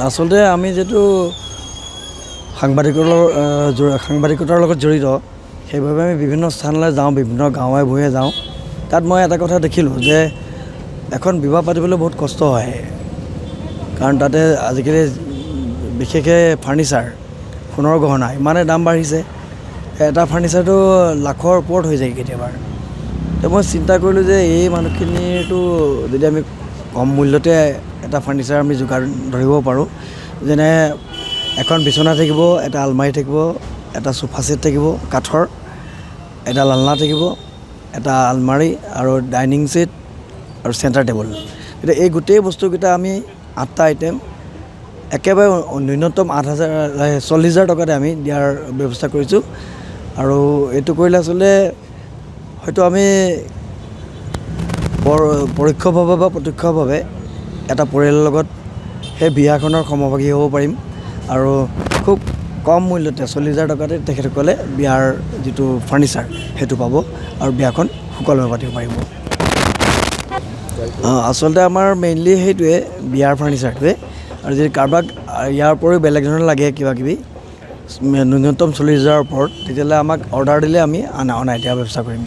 আচলতে আমি যেটো সাংবাদিকতাৰ লগত জড়িত সেইভাবে আমি বিভিন্ন স্থানলৈ যাওঁ, বিভিন্ন গাঁৱে ভূঞে যাওঁ। তাত মই এটা কথা দেখিলোঁ যে এখন বিবাহ পাতিবলৈ বহুত কষ্ট হয়, কাৰণ তাতে আজিকালি বিশেষকৈ ফাৰ্নিচাৰ, সোণৰ গহনা ইমানেই দাম বাঢ়িছে, এটা ফাৰ্নিচাৰটো লাখৰ ওপৰত হৈ যায় কেতিয়াবা। তো মই চিন্তা কৰিলোঁ যে এই মানুহখিনিৰতো যদি আমি কম মূল্যতে এটা ফাৰ্নিচাৰ আমি যোগাৰ ধৰিব পাৰোঁ, যেনে এখন বিচনা থাকিব, এটা আলমাৰি থাকিব, এটা চোফা ছেট থাকিব কাঠৰ, এটা আলনা থাকিব, এটা আলমাৰি আৰু ডাইনিং ছেট আৰু চেণ্টাৰ টেবুল। এতিয়া এই গোটেই বস্তুকেইটা আমি 8টা আইটেম একেবাৰে ন্যূনতম 40,000 টকাতে আমি দিয়াৰ ব্যৱস্থা কৰিছোঁ। আৰু এইটো কৰিলে আচলতে হয়তো আমি পৰোক্ষভাৱে বা প্ৰত্যক্ষভাৱে এটা পৰিয়ালৰ লগত সেই বিয়াখনৰ সমভাগী হ'ব পাৰিম আৰু খুব কম মূল্যতে 40,000 টকাতে তেখেতসকলে বিয়াৰ যিটো ফাৰ্নিচাৰ সেইটো পাব আৰু বিয়াখন সুকলমে পাতিব পাৰিব। আচলতে আমাৰ মেইনলি সেইটোৱে বিয়াৰ ফাৰ্নিচাৰটোৱে, আৰু যদি কাৰোবাক ইয়াৰ উপৰিও বেলেগ ধৰণৰ লাগে কিবাকিবি ন্যূনতম 40,000 ওপৰত, তেতিয়াহ'লে আমাক অৰ্ডাৰ দিলে আমি অনাই দিয়াৰ ব্যৱস্থা কৰিম।